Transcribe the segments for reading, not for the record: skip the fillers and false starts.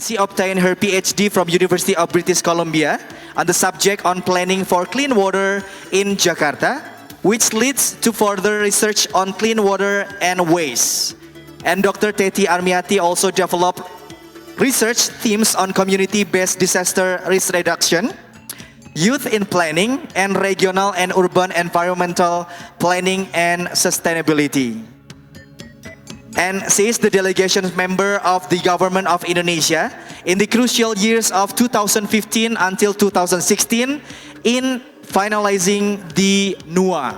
She obtained her PhD from University of British Columbia on the subject on planning for clean water in Jakarta, which leads to further research on clean water and waste. And Dr. Teti Armiati also developed research themes on community-based disaster risk reduction, youth in planning, and regional and urban environmental planning and sustainability. And she is the delegation member of the government of Indonesia in the crucial years of 2015 until 2016 in finalizing the NUA.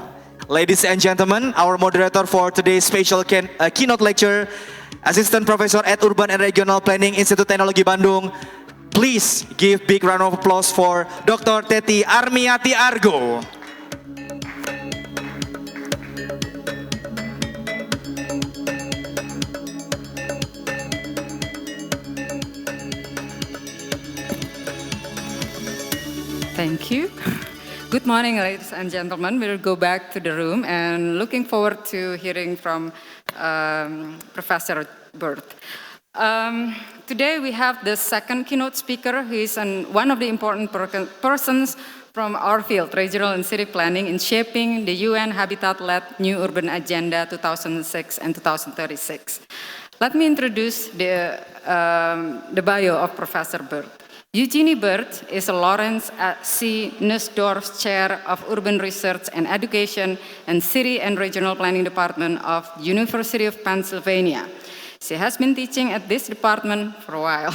Ladies and gentlemen, our moderator for today's special keynote lecture, Assistant Professor at Urban and Regional Planning Institute Teknologi Bandung. Please give big round of applause for Dr. Teti Armiati Argo. Thank you. Good morning, ladies and gentlemen. We'll go back to the room and looking forward to hearing from Professor Birch. Today we have the second keynote speaker. He is one of the important persons from our field, regional and city planning, in shaping the UN Habitat-led New Urban Agenda 2006 and 2036. Let me introduce the bio of Professor Birch. Eugenie Birch is a Lawrence C. Nussdorf Chair of Urban Research and Education and City and Regional Planning Department of the University of Pennsylvania. She has been teaching at this department for a while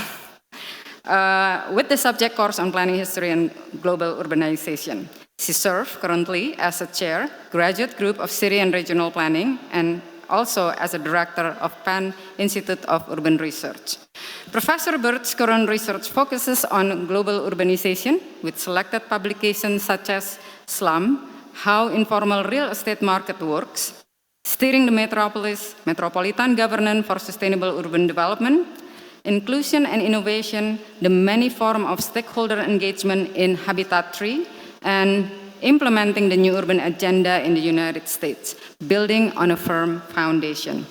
with the subject course on planning history and global urbanization. She serves currently as a chair, graduate group of City and Regional Planning, and also as a director of Penn Institute of Urban Research. Professor Birch's current research focuses on global urbanization with selected publications such as Slum, How Informal Real Estate Market Works, Steering the Metropolitan Governance for Sustainable Urban Development, Inclusion and Innovation, the Many Forms of Stakeholder Engagement in Habitat 3, and Implementing the New Urban Agenda in the United States, Building on a Firm Foundation.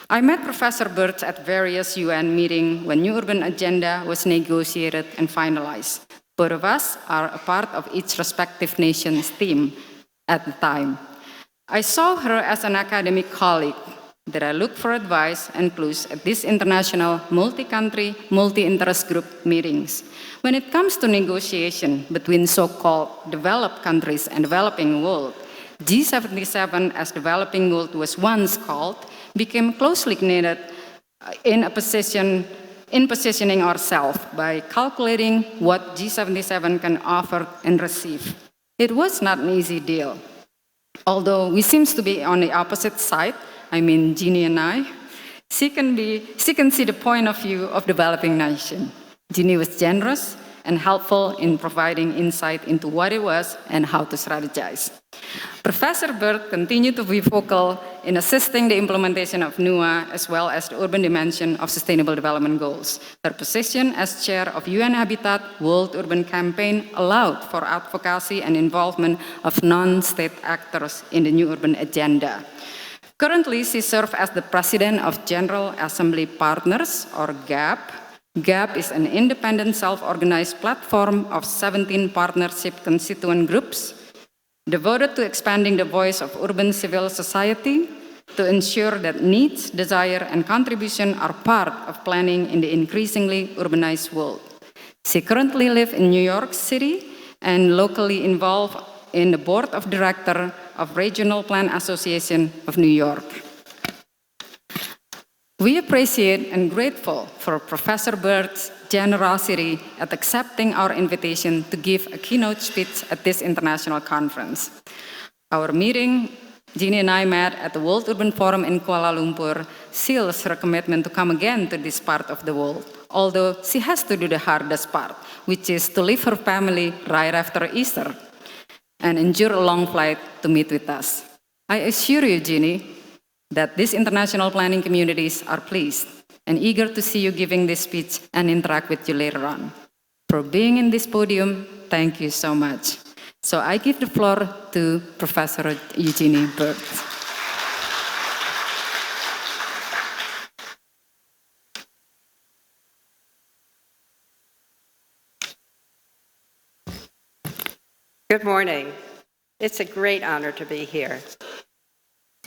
I met Professor Birch at various UN meetings when New Urban Agenda was negotiated and finalized. Both of us are a part of each respective nation's team at the time. I saw her as an academic colleague that I look for advice and clues at these international multi-country, multi-interest group meetings. When it comes to negotiation between so-called developed countries and developing world, G77, as developing world was once called, became closely knitted in positioning ourselves by calculating what G77 can offer and receive. It was not an easy deal. Although we seem to be on the opposite side, I mean Jeannie and I, she can see the point of view of developing nation. Jeannie was generous and helpful in providing insight into what it was and how to strategize. Professor Birch continued to be vocal in assisting the implementation of NUA as well as the urban dimension of Sustainable Development Goals. Her position as chair of UN Habitat World Urban Campaign allowed for advocacy and involvement of non-state actors in the New Urban Agenda. Currently, she serves as the president of General Assembly Partners, or GAP. GAP is an independent self-organized platform of 17 partnership constituent groups devoted to expanding the voice of urban civil society to ensure that needs, desire, and contribution are part of planning in the increasingly urbanized world. She currently lives in New York City and locally involved in the board of directors of Regional Plan Association of New York. We appreciate and grateful for Professor Birch's generosity at accepting our invitation to give a keynote speech at this international conference. Our meeting, Jeannie and I met at the World Urban Forum in Kuala Lumpur, seals her commitment to come again to this part of the world, although she has to do the hardest part, which is to leave her family right after Easter and endure a long flight to meet with us. I assure you, Jeannie, that these international planning communities are pleased and eager to see you giving this speech and interact with you later on. For being in this podium, thank you so much. So I give the floor to Professor Eugenie Birch. Good morning. It's a great honor to be here.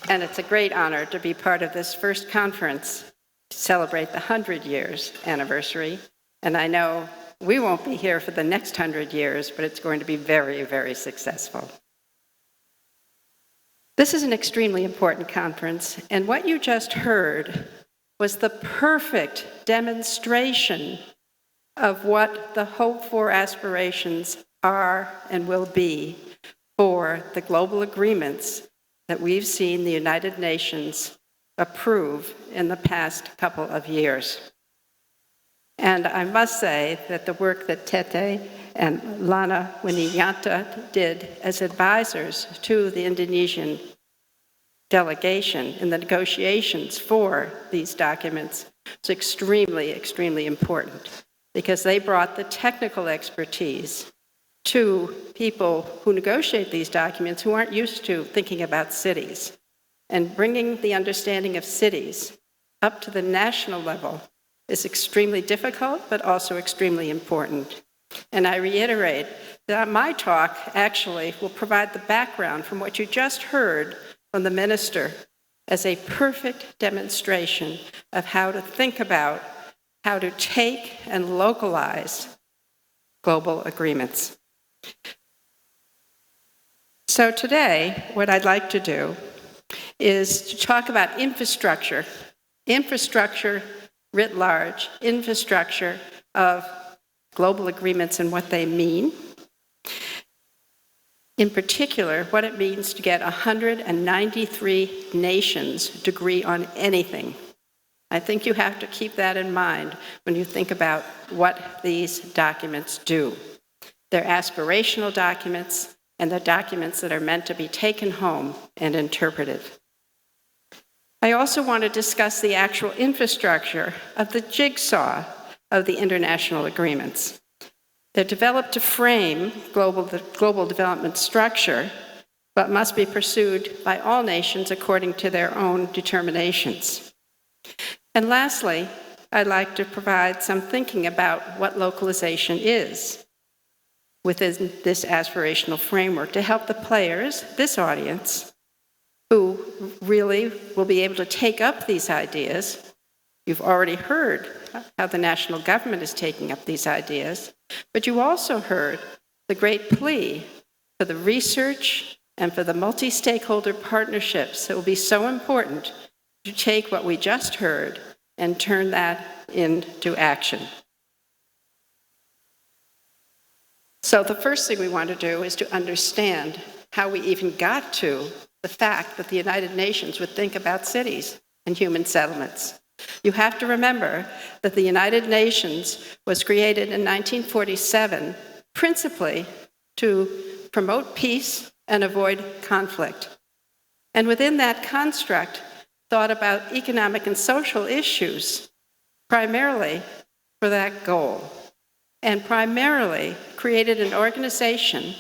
And it's a great honor to be part of this first conference to celebrate the 100 years anniversary. And I know we won't be here for the next 100 years, but it's going to be very, very successful. This is an extremely important conference, and what you just heard was the perfect demonstration of what the hoped-for aspirations are and will be for the global agreements that we've seen the United Nations approve in the past couple of years. And I must say that the work that Tete and Lana Wininyanta did as advisors to the Indonesian delegation in the negotiations for these documents is extremely, extremely important, because they brought the technical expertise to people who negotiate these documents who aren't used to thinking about cities. And bringing the understanding of cities up to the national level is extremely difficult, but also extremely important. And I reiterate that my talk actually will provide the background from what you just heard from the minister as a perfect demonstration of how to think about how to take and localize global agreements. So today, what I'd like to do is to talk about infrastructure writ large, infrastructure of global agreements and what they mean. In particular, what it means to get 193 nations to agree on anything. I think you have to keep that in mind when you think about what these documents do. They're aspirational documents, and they're documents that are meant to be taken home and interpreted. I also want to discuss the actual infrastructure of the jigsaw of the international agreements. They're developed to frame the global development structure, but must be pursued by all nations according to their own determinations. And lastly, I'd like to provide some thinking about what localization is within this aspirational framework to help the players, this audience, who really will be able to take up these ideas. You've already heard how the national government is taking up these ideas, but you also heard the great plea for the research and for the multi-stakeholder partnerships that will be so important to take what we just heard and turn that into action. So the first thing we want to do is to understand how we even got to the fact that the United Nations would think about cities and human settlements. You have to remember that the United Nations was created in 1947 principally to promote peace and avoid conflict. And within that construct, thought about economic and social issues primarily for that goal, and primarily created an organization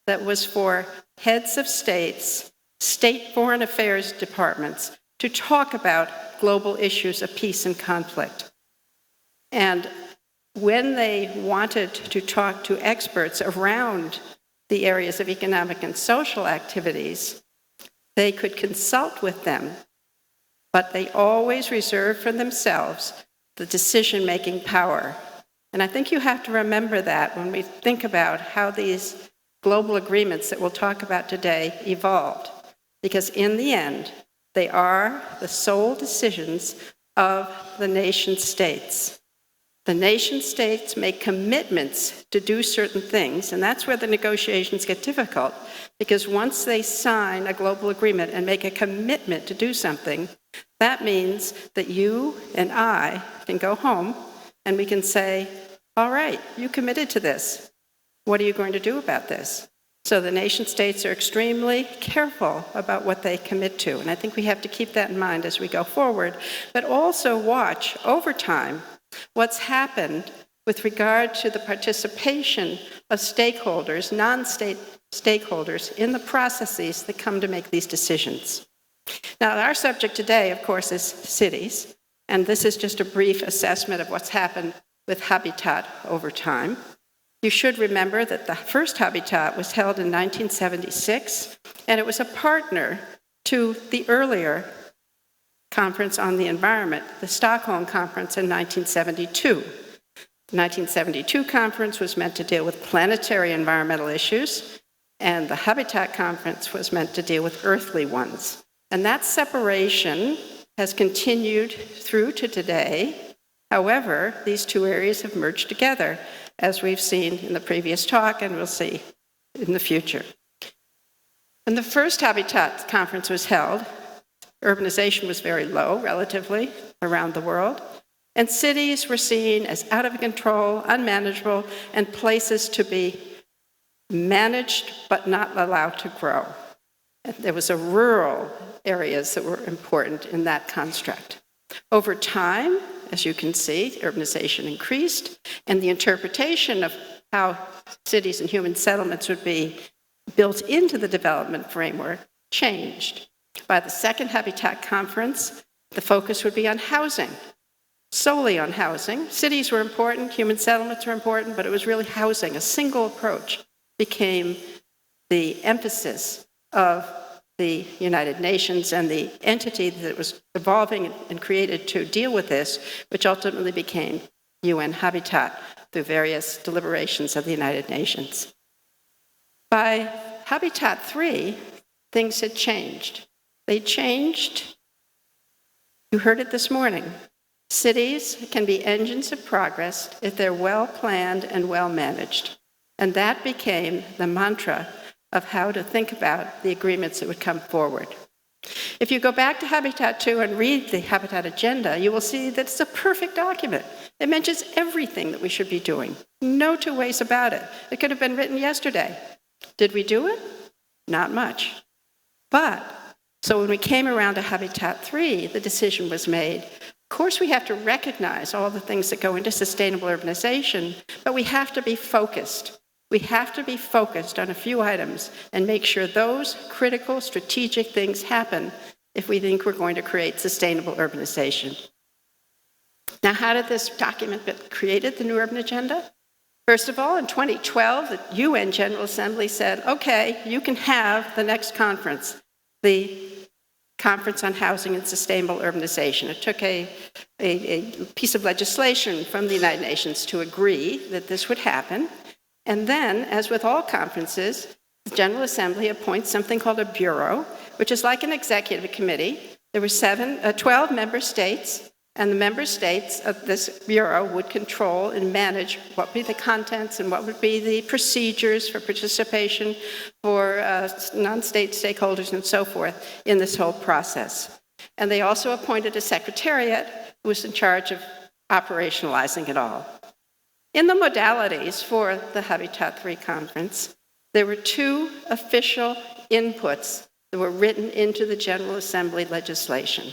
that was for heads of states, state foreign affairs departments, to talk about global issues of peace and conflict. And when they wanted to talk to experts around the areas of economic and social activities, they could consult with them, but they always reserved for themselves the decision-making power. And I think you have to remember that when we think about how these global agreements that we'll talk about today evolved. Because in the end, they are the sole decisions of the nation states. The nation states make commitments to do certain things, and that's where the negotiations get difficult, because once they sign a global agreement and make a commitment to do something, that means that you and I can go home and we can say, all right, you committed to this. What are you going to do about this? So the nation states are extremely careful about what they commit to, and I think we have to keep that in mind as we go forward, but also watch over time what's happened with regard to the participation of stakeholders, non-state stakeholders, in the processes that come to make these decisions. Now, our subject today, of course, is cities, and this is just a brief assessment of what's happened with habitat over time. You should remember that the first Habitat was held in 1976, and it was a partner to the earlier Conference on the Environment, the Stockholm Conference in 1972. The 1972 conference was meant to deal with planetary environmental issues, and the Habitat Conference was meant to deal with earthly ones. And that separation has continued through to today. However, these two areas have merged together, as we've seen in the previous talk and we'll see in the future. When the first Habitat Conference was held, urbanization was very low, relatively, around the world, and cities were seen as out of control, unmanageable, and places to be managed but not allowed to grow. There was rural areas that were important in that construct. Over time, as you can see, urbanization increased, and the interpretation of how cities and human settlements would be built into the development framework changed. By the second Habitat Conference, the focus would be on housing, solely on housing. Cities were important, human settlements were important, but it was really housing. A single approach became the emphasis of the United Nations and the entity that was evolving and created to deal with this, which ultimately became UN Habitat through various deliberations of the United Nations. By Habitat 3, things had changed. They changed, you heard it this morning. Cities can be engines of progress if they're well planned and well managed. And that became the mantra of how to think about the agreements that would come forward. If you go back to Habitat 2 and read the Habitat Agenda, you will see that it's a perfect document. It mentions everything that we should be doing. No two ways about it. It could have been written yesterday. Did we do it? Not much. So when we came around to Habitat 3, the decision was made. Of course, we have to recognize all the things that go into sustainable urbanization, but we have to be focused. We have to be focused on a few items and make sure those critical, strategic things happen if we think we're going to create sustainable urbanization. Now, how did this document get created, the New Urban Agenda? First of all, in 2012, the UN General Assembly said, okay, you can have the next conference, the Conference on Housing and Sustainable Urbanization. It took a piece of legislation from the United Nations to agree that this would happen. And then, as with all conferences, the General Assembly appoints something called a bureau, which is like an executive committee. There were 12 member states, and the member states of this bureau would control and manage what would be the contents and what would be the procedures for participation for non-state stakeholders and so forth in this whole process. And they also appointed a secretariat who was in charge of operationalizing it all. In the modalities for the Habitat 3 conference, there were two official inputs that were written into the General Assembly legislation.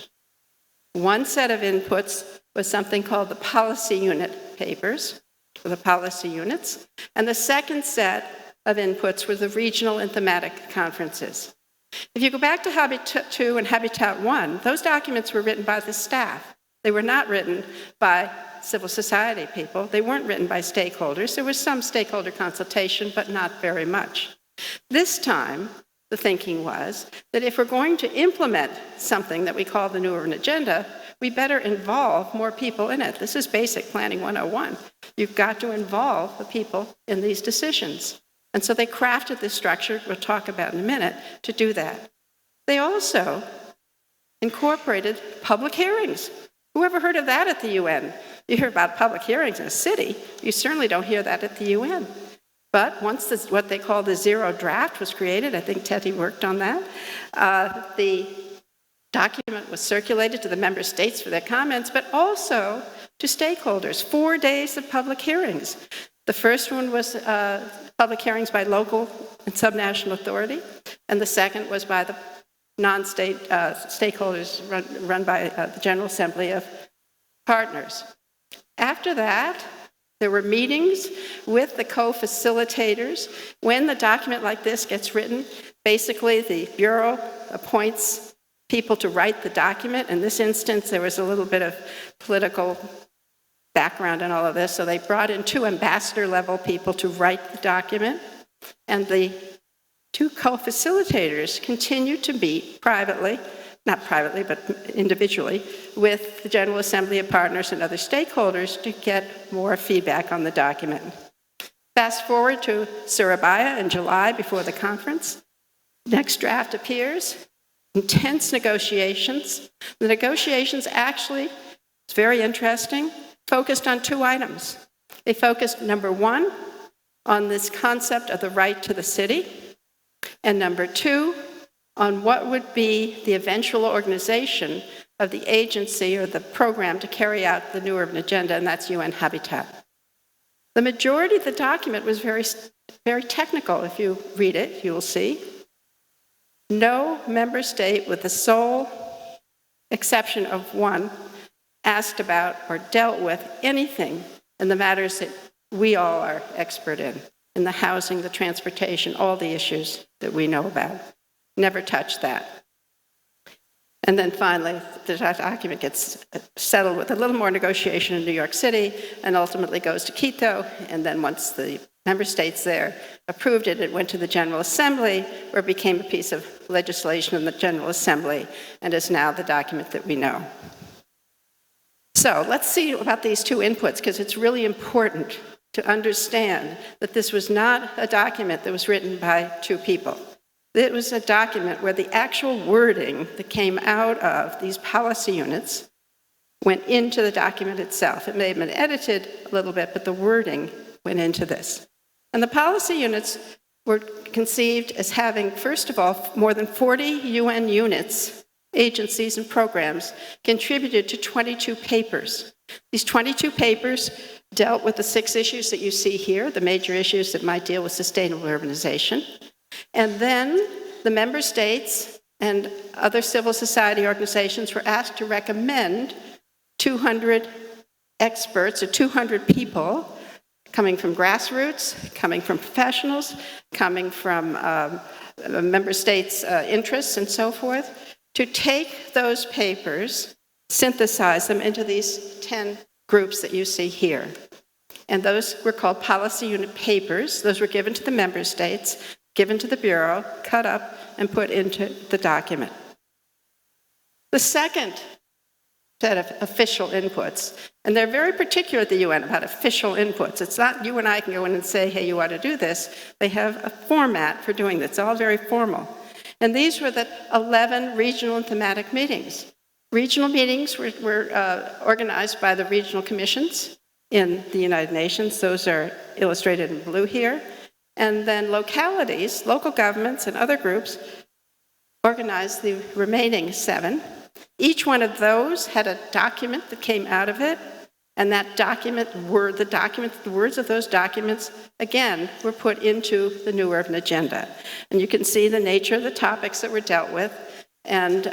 One set of inputs was something called the policy unit papers, or the policy units, and the second set of inputs were the regional and thematic conferences. If you go back to Habitat 2 and Habitat 1, those documents were written by the staff. They were not written by civil society people. They weren't written by stakeholders. There was some stakeholder consultation, but not very much. This time, the thinking was that if we're going to implement something that we call the New Urban Agenda, we better involve more people in it. This is basic planning 101. You've got to involve the people in these decisions. And so they crafted this structure, we'll talk about in a minute, to do that. They also incorporated public hearings. Who ever heard of that at the UN? You hear about public hearings in a city. You certainly don't hear that at the UN. But once what they call the zero draft was created, I think Teddy worked on that, the document was circulated to the member states for their comments, but also to stakeholders. 4 days of public hearings. The first one was public hearings by local and subnational authority, and the second was by the non-state stakeholders run by the General Assembly of Partners. After that, there were meetings with the co-facilitators. When the document like this gets written, basically the Bureau appoints people to write the document. In this instance, there was a little bit of political back background and all of this, so they brought in 2 ambassador-level people to write the document, and the 2 co-facilitators continued to meet privately, not privately, but individually, with the General Assembly of Partners and other stakeholders to get more feedback on the document. Fast forward to Surabaya in July before the conference. Next draft appears. Intense negotiations. The negotiations actually, it's very interesting, focused on 2 items. They focused, number 1, on this concept of the right to the city, and number 2, on what would be the eventual organization of the agency or the program to carry out the New Urban Agenda, and that's UN Habitat. The majority of the document was very, very technical. If you read it, you will see. No member state, with the sole exception of 1, asked about or dealt with anything in the matters that we all are expert in the housing, the transportation, all the issues that we know about. Never touched that. And then finally, the document gets settled with a little more negotiation in New York City and ultimately goes to Quito. And then once the member states there approved it, it went to the General Assembly, where it became a piece of legislation in the General Assembly and is now the document that we know. So let's see about these 2 inputs, because it's really important to understand that this was not a document that was written by 2 people. It was a document where the actual wording that came out of these policy units went into the document itself. It may have been edited a little bit, but the wording went into this. And the policy units were conceived as having, first of all, more than 40 UN units, agencies, and programs contributed to 22 papers. These 22 papers dealt with the 6 issues that you see here, the major issues that might deal with sustainable urbanization. And then the member states and other civil society organizations were asked to recommend 200 experts or 200 people coming from grassroots, coming from professionals, coming from member states' interests and so forth, to take those papers, synthesize them into these 10 groups that you see here. And those were called policy unit papers. Those were given to the member states, given to the Bureau, cut up, and put into the document. The second set of official inputs, and they're very particular at the UN about official inputs. It's not you and I can go in and say, hey, you ought to do this. They have a format for doing this. It's all very formal. And these were the 11 regional and thematic meetings. Regional meetings were organized by the regional commissions in the United Nations. Those are illustrated in blue here. And then localities, local governments, and other groups organized the remaining 7. Each one of those had a document that came out of it, and that document, the words of those documents, again, were put into the New Urban Agenda. And you can see the nature of the topics that were dealt with, and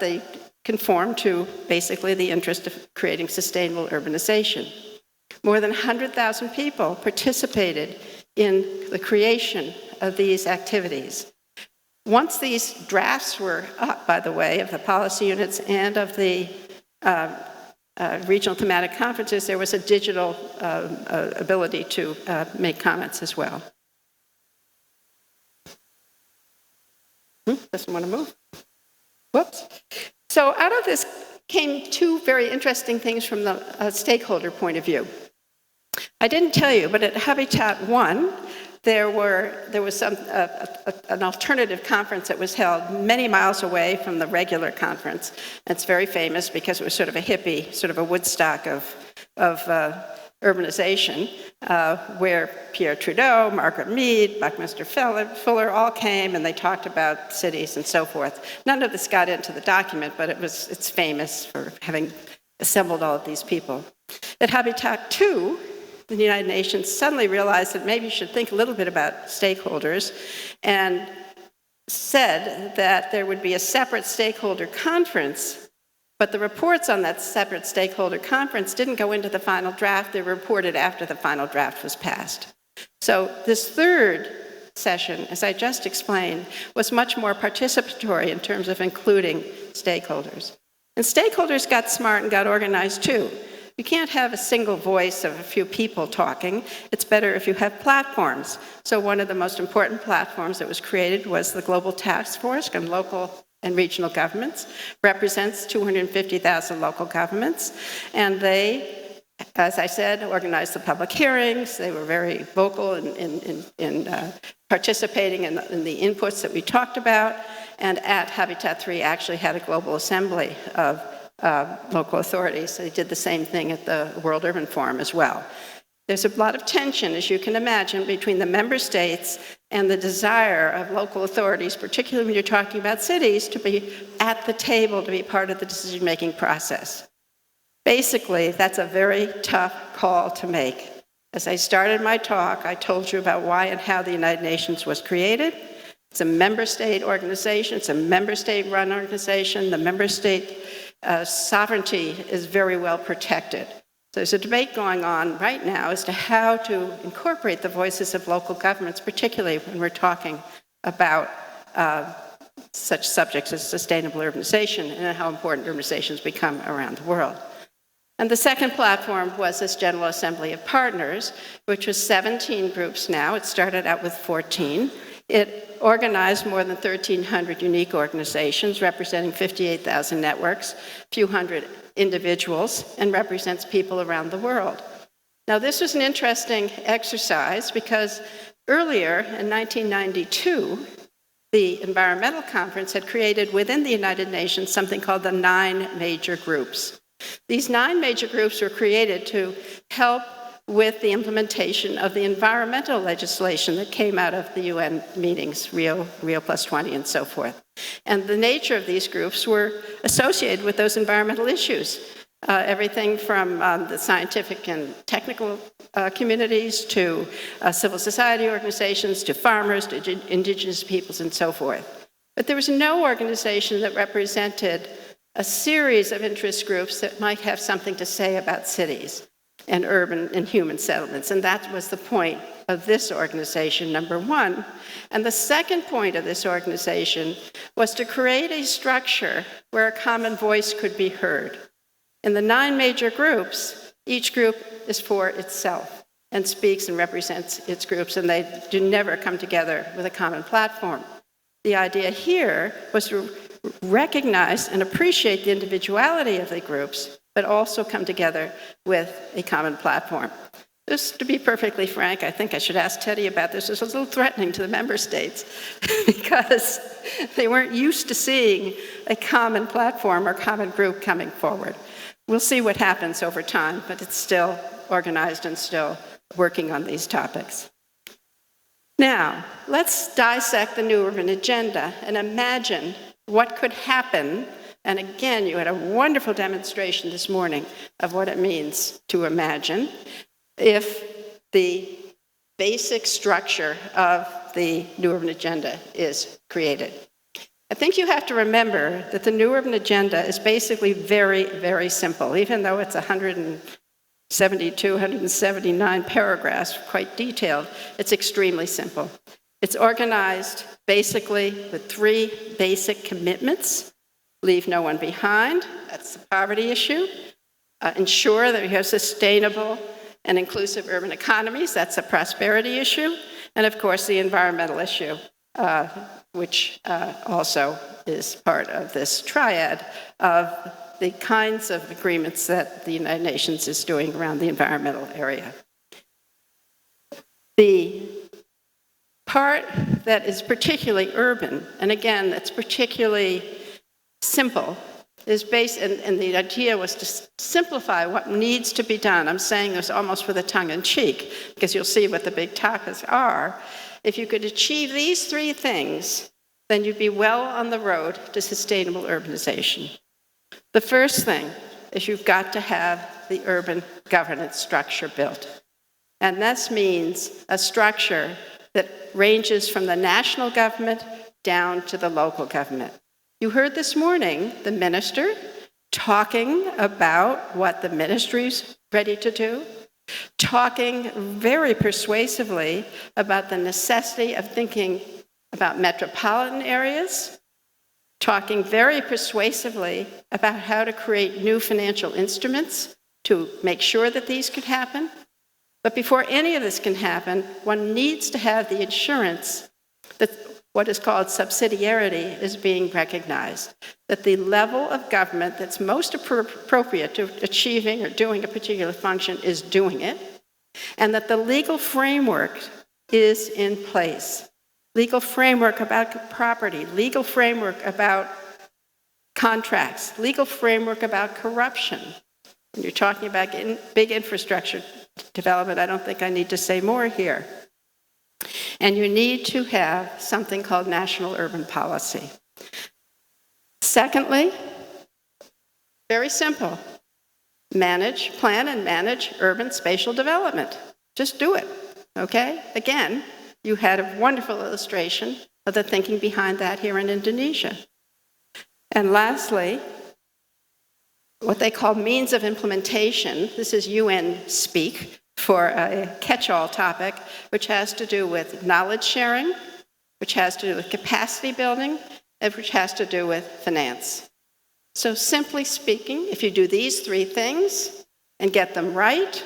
they conform to basically the interest of creating sustainable urbanization. More than 100,000 people participated in the creation of these activities. Once these drafts were up, by the way, of the policy units and of the regional thematic conferences, there was a digital ability to make comments as well. Doesn't want to move. Whoops. So out of this came 2 very interesting things from the stakeholder point of view. I didn't tell you, but at Habitat 1, there was an alternative conference that was held many miles away from the regular conference. It's very famous because it was sort of a hippie, sort of a Woodstock of urbanization, where Pierre Trudeau, Margaret Mead, Buckminster Fuller all came, and they talked about cities and so forth. None of this got into the document, but it's famous for having assembled all of these people. At Habitat 2, the United Nations suddenly realized that maybe you should think a little bit about stakeholders, and said that there would be a separate stakeholder conference, but the reports on that separate stakeholder conference didn't go into the final draft. They were reported after the final draft was passed. So this third session, as I just explained, was much more participatory in terms of including stakeholders. And stakeholders got smart and got organized too. You can't have a single voice of a few people talking. It's better if you have platforms. So one of the most important platforms that was created was the Global Task Force on Local and Regional Governments. Represents 250,000 local governments. And they, as I said, organized the public hearings. They were very vocal in participating in the inputs that we talked about. And at Habitat 3 actually had a global assembly of local authorities. They did the same thing at the World Urban Forum as well. There's a lot of tension, as you can imagine, between the member states and the desire of local authorities, particularly when you're talking about cities, to be at the table, to be part of the decision-making process. Basically, that's a very tough call to make. As I started my talk, I told you about why and how the United Nations was created. It's a member state organization. It's a member state-run organization. The member state sovereignty is very well protected. So there's a debate going on right now as to how to incorporate the voices of local governments, particularly when we're talking about such subjects as sustainable urbanization and how important urbanizations become around the world. And the second platform was this General Assembly of Partners, which was 17 groups now. It started out with 14. It organized more than 1,300 unique organizations representing 58,000 networks, a few hundred individuals, and represents people around the world. Now, this was an interesting exercise because earlier in 1992, the Environmental Conference had created within the United Nations something called the 9 major groups. These 9 major groups were created to help with the implementation of the environmental legislation that came out of the UN meetings, Rio Plus 20 and so forth. And the nature of these groups were associated with those environmental issues. Everything from the scientific and technical communities to civil society organizations, to farmers, to indigenous peoples and so forth. But there was no organization that represented a series of interest groups that might have something to say about cities and urban and human settlements. And that was the point of this organization, number one. And the second point of this organization was to create a structure where a common voice could be heard. In the 9 major groups, each group is for itself and speaks and represents its groups, and they do never come together with a common platform. The idea here was to recognize and appreciate the individuality of the groups, but also come together with a common platform. This, to be perfectly frank, I think I should ask Teddy about this. This was a little threatening to the member states because they weren't used to seeing a common platform or common group coming forward. We'll see what happens over time, but it's still organized and still working on these topics. Now, let's dissect the new urban agenda and imagine what could happen. And again, you had a wonderful demonstration this morning of what it means to imagine if the basic structure of the new urban agenda is created. I think you have to remember that the new urban agenda is basically very, very simple, even though it's 172, 179 paragraphs, quite detailed. It's extremely simple. It's organized basically with 3 basic commitments. Leave no one behind, that's the poverty issue. Ensure that we have sustainable and inclusive urban economies, that's a prosperity issue. And of course, the environmental issue, which also is part of this triad of the kinds of agreements that the United Nations is doing around the environmental area. The part that is particularly urban, and again, that's particularly simple, is based, and the idea was to simplify what needs to be done. I'm saying this almost with a tongue in cheek, because you'll see what the big topics are. If you could achieve these 3 things, then you'd be well on the road to sustainable urbanization. The first thing is you've got to have the urban governance structure built. And this means a structure that ranges from the national government down to the local government. You heard this morning the minister talking about what the ministry's ready to do, talking very persuasively about the necessity of thinking about metropolitan areas, talking very persuasively about how to create new financial instruments to make sure that these could happen. But before any of this can happen, one needs to have the assurance that what is called subsidiarity is being recognized, that the level of government that's most appropriate to achieving or doing a particular function is doing it, and that the legal framework is in place. Legal framework about property, legal framework about contracts, legal framework about corruption. When you're talking about big infrastructure development, I don't think I need to say more here. And you need to have something called national urban policy. Secondly, very simple, plan and manage urban spatial development. Just do it, okay? Again, you had a wonderful illustration of the thinking behind that here in Indonesia. And lastly, what they call means of implementation. This is UN speak for a catch-all topic, which has to do with knowledge sharing, which has to do with capacity building, and which has to do with finance. So simply speaking, if you do these three things and get them right,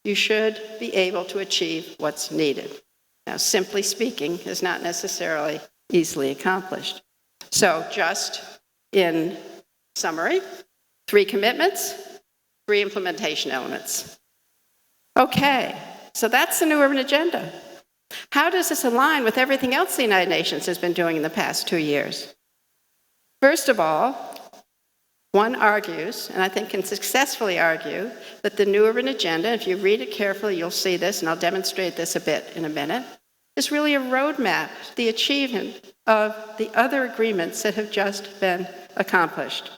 you should be able to achieve what's needed. Now, simply speaking is not necessarily easily accomplished. So just in summary, 3 commitments, 3 implementation elements. Okay, so that's the new urban agenda. How does this align with everything else the United Nations has been doing in the past 2 years? First of all, one argues, and I think can successfully argue, that the new urban agenda, if you read it carefully, you'll see this, and I'll demonstrate this a bit in a minute, is really a roadmap to the achievement of the other agreements that have just been accomplished.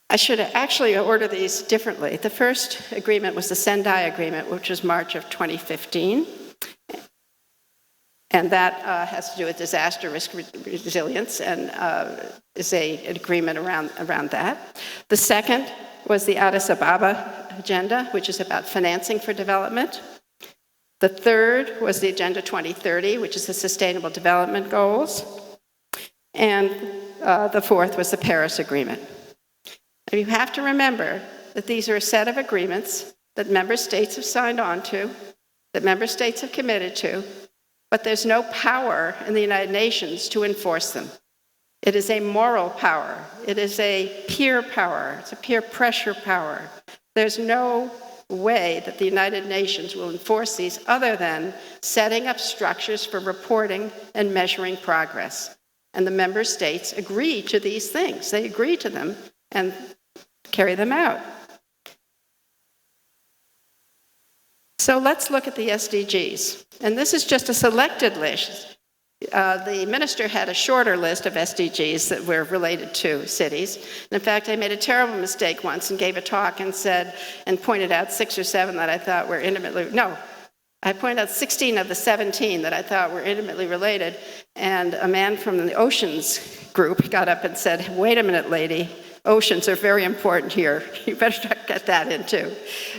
I should actually order these differently. The first agreement was the Sendai Agreement, which was March of 2015. And that has to do with disaster risk resilience and is an agreement around that. The second was the Addis Ababa Agenda, which is about financing for development. The third was the Agenda 2030, which is the Sustainable Development Goals. And the fourth was the Paris Agreement. And you have to remember that these are a set of agreements that member states have signed on to, that member states have committed to, but there's no power in the United Nations to enforce them. It is a moral power. It is a peer power. It's a peer pressure power. There's no way that the United Nations will enforce these other than setting up structures for reporting and measuring progress. And the member states agree to these things. They agree to them and carry them out. So let's look at the SDGs. And this is just a selected list. The minister had a shorter list of SDGs that were related to cities. And in fact, I made a terrible mistake once and gave a talk and pointed out 6 or 7 that I thought were I pointed out 16 of the 17 that I thought were intimately related. And a man from the oceans group got up and said, "Wait a minute, lady. Oceans are very important here. You better get that in too."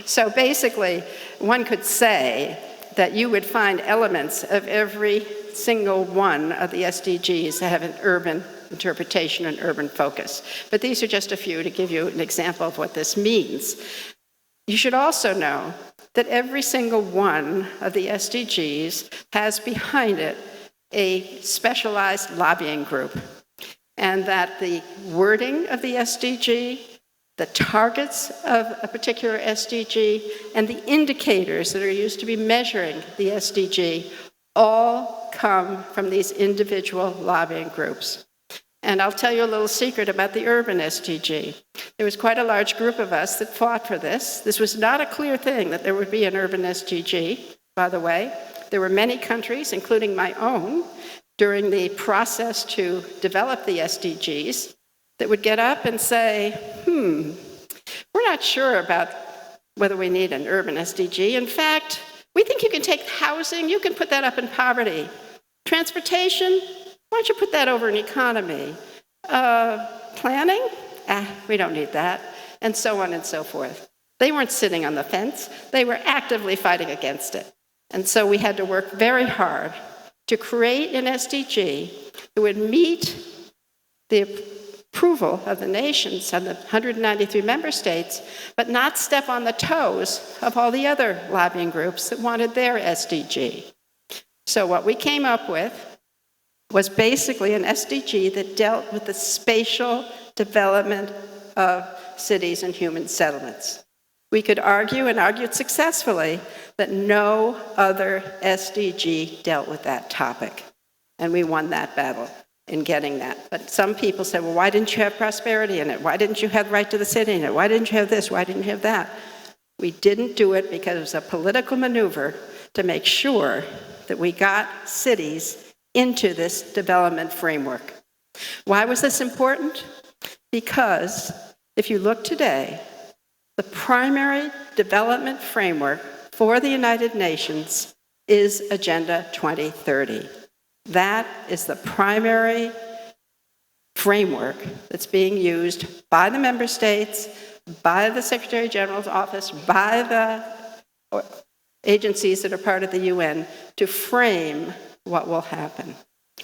So basically, one could say that you would find elements of every single one of the SDGs that have an urban interpretation and urban focus. But these are just a few to give you an example of what this means. You should also know that every single one of the SDGs has behind it a specialized lobbying group, and that the wording of the SDG, the targets of a particular SDG, and the indicators that are used to be measuring the SDG all come from these individual lobbying groups. And I'll tell you a little secret about the urban SDG. There was quite a large group of us that fought for this. This was not a clear thing that there would be an urban SDG, by the way. There were many countries, including my own, during the process to develop the SDGs, that would get up and say, we're not sure about whether we need an urban SDG. In fact, we think you can take housing, you can put that up in poverty. Transportation, why don't you put that over in economy? Planning? We don't need that. And so on and so forth. They weren't sitting on the fence. They were actively fighting against it. And so we had to work very hard to create an SDG that would meet the approval of the nations and the 193 member states, but not step on the toes of all the other lobbying groups that wanted their SDG. So what we came up with was basically an SDG that dealt with the spatial development of cities and human settlements. We could argue, and argued successfully, that no other SDG dealt with that topic. And we won that battle in getting that. But some people said, well, why didn't you have prosperity in it? Why didn't you have right to the city in it? Why didn't you have this? Why didn't you have that? We didn't do it because it was a political maneuver to make sure that we got cities into this development framework. Why was this important? Because if you look today, the primary development framework for the United Nations is Agenda 2030. That is the primary framework that's being used by the member states, by the Secretary General's office, by the agencies that are part of the UN to frame what will happen.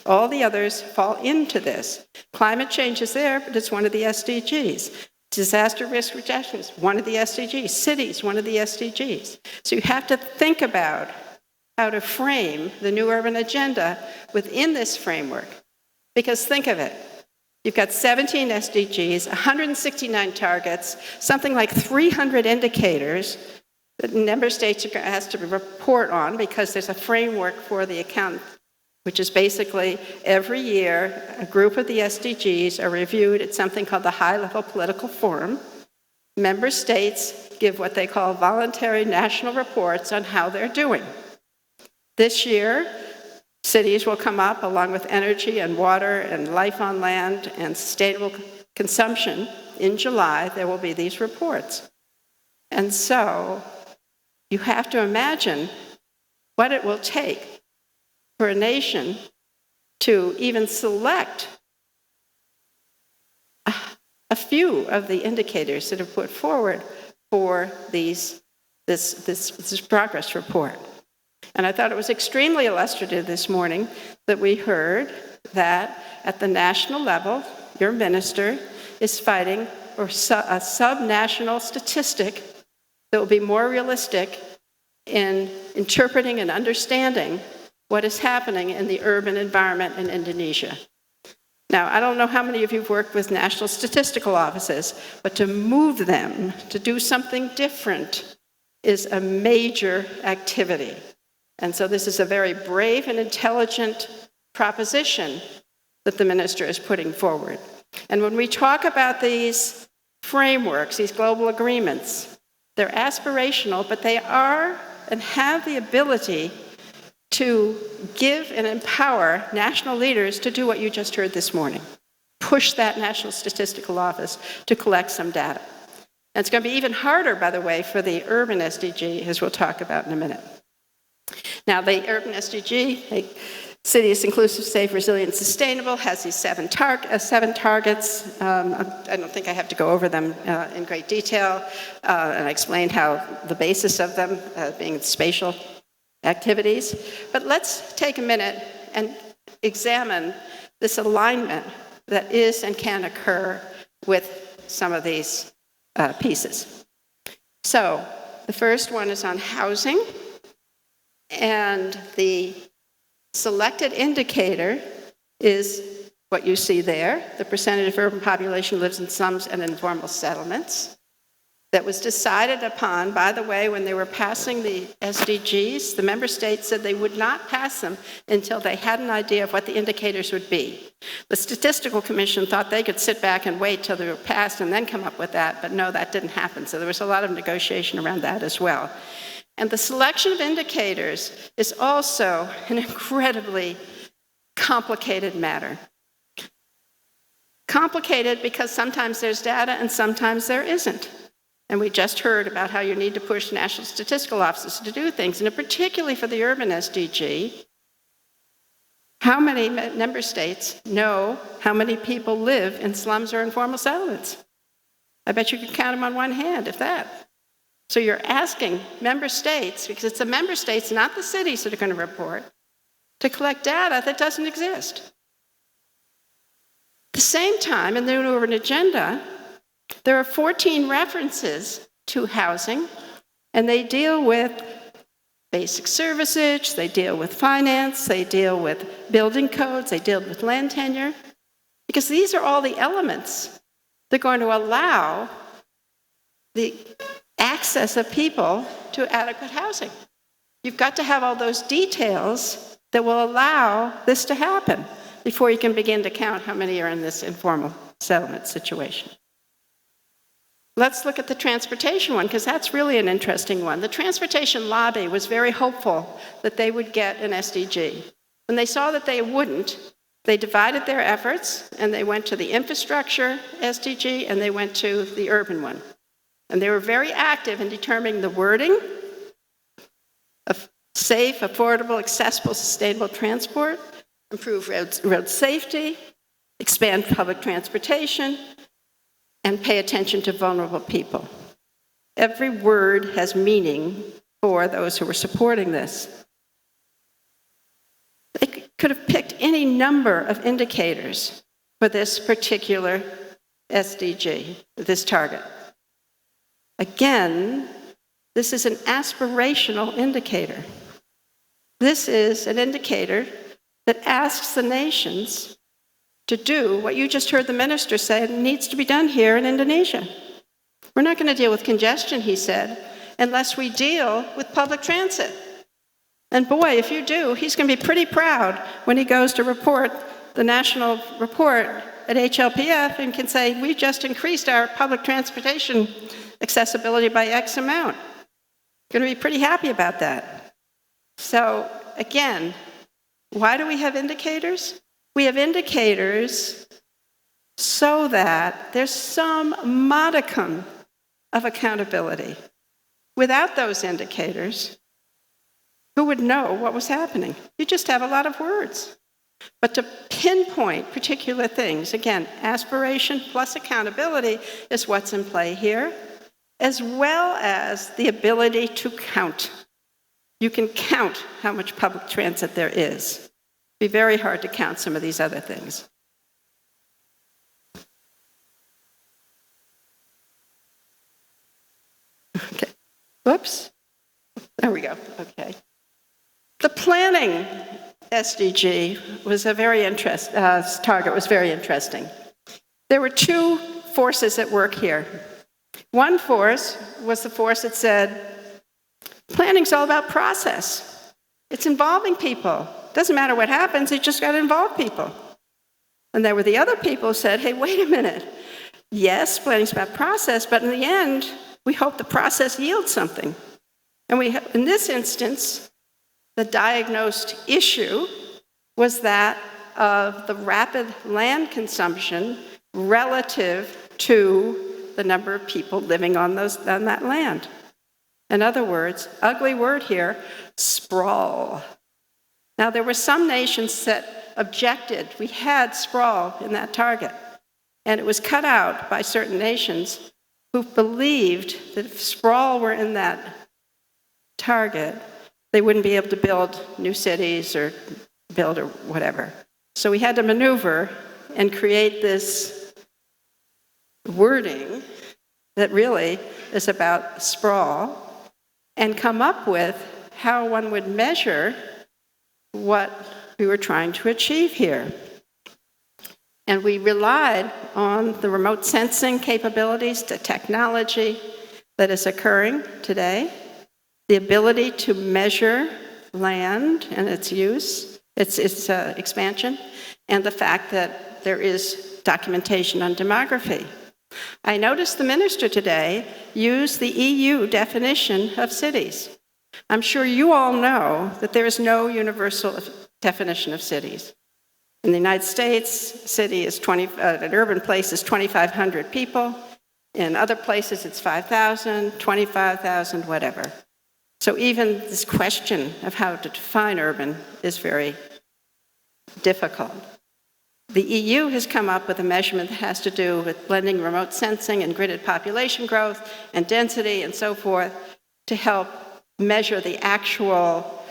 All the others fall into this. Climate change is there, but it's one of the SDGs. Disaster risk reduction is one of the SDGs. Cities, one of the SDGs. So you have to think about how to frame the new urban agenda within this framework. Because think of it. You've got 17 SDGs, 169 targets, something like 300 indicators that member states are asked to report on because there's a framework for the account, which is basically every year a group of the SDGs are reviewed at something called the High-Level Political Forum. Member states give what they call voluntary national reports on how they're doing. This year, cities will come up along with energy and water and life on land and sustainable consumption. In July, there will be these reports. And so you have to imagine what it will take for a nation to even select a few of the indicators that are put forward for this progress report. And I thought it was extremely illustrative this morning that we heard that at the national level, your minister is fighting for a sub-national statistic that will be more realistic in interpreting and understanding what is happening in the urban environment in Indonesia. Now, I don't know how many of you have worked with national statistical offices, but to move them to do something different is a major activity. And so this is a very brave and intelligent proposition that the minister is putting forward. And when we talk about these frameworks, these global agreements, they're aspirational, but they are and have the ability to give and empower national leaders to do what you just heard this morning. Push that National Statistical Office to collect some data. And it's going to be even harder, by the way, for the urban SDG, as we'll talk about in a minute. Now, the urban SDG, cities inclusive, safe, resilient, sustainable, has these seven targets. I don't think I have to go over them in great detail. And I explained how the basis of them being spatial activities. But let's take a minute and examine this alignment that is and can occur with some of these pieces. So the first one is on housing. And the selected indicator is what you see there, the percentage of urban population lives in slums and informal settlements. That was decided upon, by the way, when they were passing the SDGs, the member states said they would not pass them until they had an idea of what the indicators would be. The Statistical Commission thought they could sit back and wait till they were passed and then come up with that, but no, that didn't happen. So there was a lot of negotiation around that as well. And the selection of indicators is also an incredibly complicated matter. Complicated because sometimes there's data and sometimes there isn't. And we just heard about how you need to push national statistical offices to do things, and particularly for the urban SDG, how many member states know how many people live in slums or informal settlements? I bet you can count them on one hand, if that. So you're asking member states, because it's the member states, not the cities, that are going to report, to collect data that doesn't exist. At the same time, in the New Urban Agenda, there are 14 references to housing, and they deal with basic services, they deal with finance, they deal with building codes, they deal with land tenure, because these are all the elements that are going to allow the access of people to adequate housing. You've got to have all those details that will allow this to happen before you can begin to count how many are in this informal settlement situation. Let's look at the transportation one, because that's really an interesting one. The transportation lobby was very hopeful that they would get an SDG. When they saw that they wouldn't, they divided their efforts, and they went to the infrastructure SDG, and they went to the urban one. And they were very active in determining the wording of safe, affordable, accessible, sustainable transport, improve road safety, expand public transportation, and pay attention to vulnerable people. Every word has meaning for those who were supporting this. They could have picked any number of indicators for this particular SDG, this target. Again, this is an aspirational indicator. This is an indicator that asks the nations to do what you just heard the minister say needs to be done here in Indonesia. We're not going to deal with congestion, he said, unless we deal with public transit. And boy, if you do, he's going to be pretty proud when he goes to report the national report at HLPF and can say, we just increased our public transportation accessibility by X amount. Going to be pretty happy about that. So again, why do we have indicators? We have indicators so that there's some modicum of accountability. Without those indicators, who would know what was happening? You just have a lot of words. But to pinpoint particular things, again, aspiration plus accountability is what's in play here, as well as the ability to count. You can count how much public transit there is. It'd be very hard to count some of these other things. Okay, whoops. There we go, okay. The planning SDG was a very target was very interesting. There were two forces at work here. One force was the force that said, planning's all about process. It's involving people. Doesn't matter what happens, you just got to involve people. And there were the other people who said, hey, wait a minute. Yes, planning's about process, but in the end, we hope the process yields something. And in this instance, the diagnosed issue was that of the rapid land consumption relative to the number of people living on that land. In other words, ugly word here, sprawl. Now, there were some nations that objected. We had sprawl in that target, and it was cut out by certain nations who believed that if sprawl were in that target, they wouldn't be able to build new cities or build or whatever. So we had to maneuver and create this wording that really is about sprawl and come up with how one would measure what we were trying to achieve here. And we relied on the remote sensing capabilities, the technology that is occurring today, the ability to measure land and its use, its expansion, and the fact that there is documentation on demography. I noticed the minister today used the EU definition of cities. I'm sure you all know that there is no universal definition of cities. In the United States, city is an urban place is 2,500 people. In other places, it's 5,000, 25,000, whatever. So even this question of how to define urban is very difficult. The EU has come up with a measurement that has to do with blending remote sensing and gridded population growth and density and so forth to help measure the actual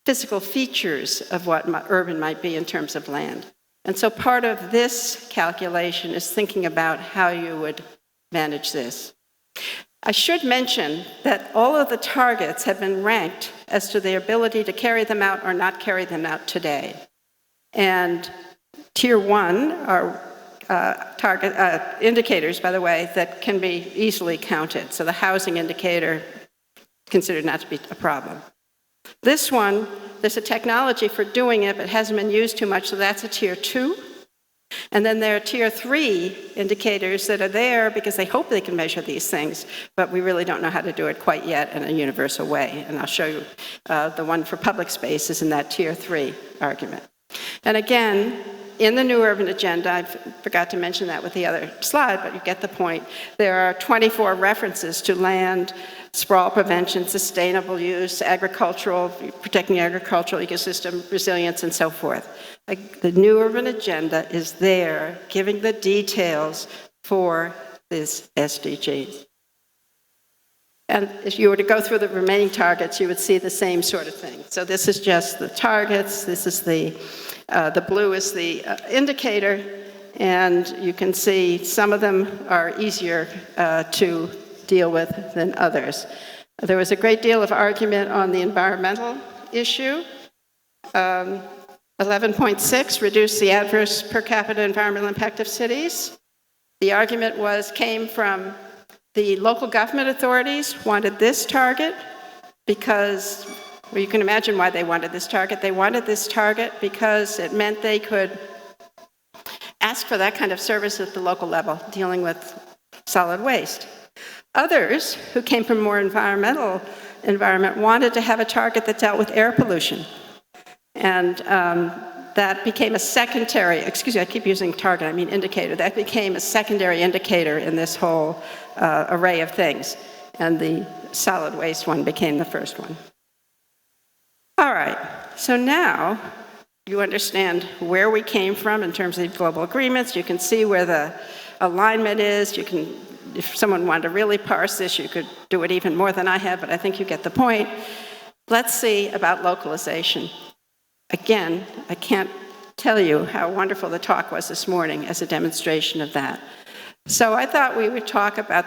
physical features of what urban might be in terms of land. And so part of this calculation is thinking about how you would manage this. I should mention that all of the targets have been ranked as to their ability to carry them out or not carry them out today. And Tier 1 are indicators, by the way, that can be easily counted. So the housing indicator, considered not to be a problem. This one, there's a technology for doing it, but it hasn't been used too much, so that's a Tier 2. And then there are Tier 3 indicators that are there because they hope they can measure these things, but we really don't know how to do it quite yet in a universal way. And I'll show you the one for public space is in that Tier 3 argument. And again, in the New Urban Agenda, I forgot to mention that with the other slide, but you get the point. There are 24 references to land, sprawl prevention, sustainable use, agricultural, protecting agricultural ecosystem resilience, and so forth. The New Urban Agenda is there, giving the details for this SDGs. And if you were to go through the remaining targets, you would see the same sort of thing. So this is just the targets, this is the blue is the indicator, and you can see some of them are easier to deal with than others. There was a great deal of argument on the environmental issue. 11.6, reduce the adverse per capita environmental impact of cities. The argument came from the local government authorities wanted this target because, well, you can imagine why they wanted this target. They wanted this target because it meant they could ask for that kind of service at the local level, dealing with solid waste. Others, who came from more environment, wanted to have a target that dealt with air pollution. And that became a secondary, excuse me, I keep using target, I mean indicator. That became a secondary indicator in this whole array of things. And the solid waste one became the first one. All right, so now you understand where we came from in terms of global agreements. You can see where the alignment is. You can, if someone wanted to really parse this, you could do it even more than I have, but I think you get the point. Let's see about localization. Again, I can't tell you how wonderful the talk was this morning as a demonstration of that. So I thought we would talk about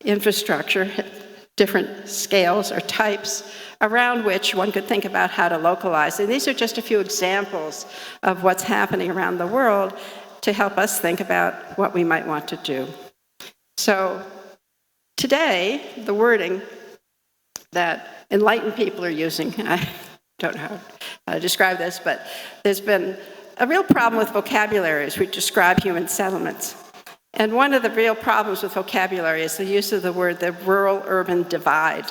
infrastructure, different scales or types around which one could think about how to localize. And these are just a few examples of what's happening around the world to help us think about what we might want to do. So today, the wording that enlightened people are using, I don't know how to describe this, but there's been a real problem with vocabulary as we describe human settlements. And one of the real problems with vocabulary is the use of the word the rural-urban divide.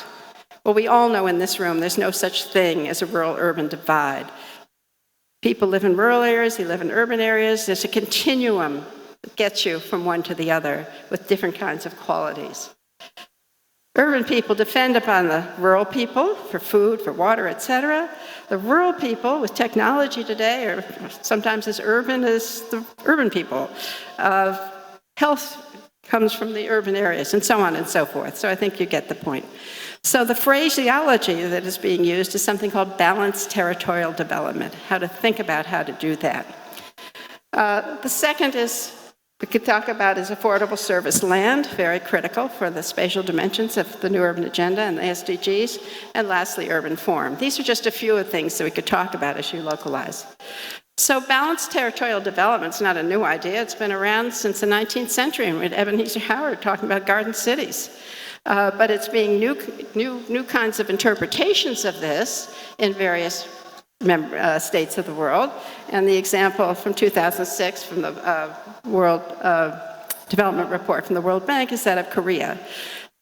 Well, we all know in this room there's no such thing as a rural-urban divide. People live in rural areas, they live in urban areas. There's a continuum that gets you from one to the other with different kinds of qualities. Urban people depend upon the rural people for food, for water, etc. The rural people with technology today are sometimes as urban as the urban people. Health comes from the urban areas, and so on and so forth. So I think you get the point. So the phraseology that is being used is something called balanced territorial development, how to think about how to do that. The second is, we could talk about is affordable service land, very critical for the spatial dimensions of the New Urban Agenda and the SDGs. And lastly, urban form. These are just a few of the things that we could talk about as you localize. So balanced territorial development is not a new idea. It's been around since the 19th century, and we had Ebenezer Howard talking about garden cities. But it's being new kinds of interpretations of this in various states of the world. And the example from 2006 from the World Development Report from the World Bank is that of Korea.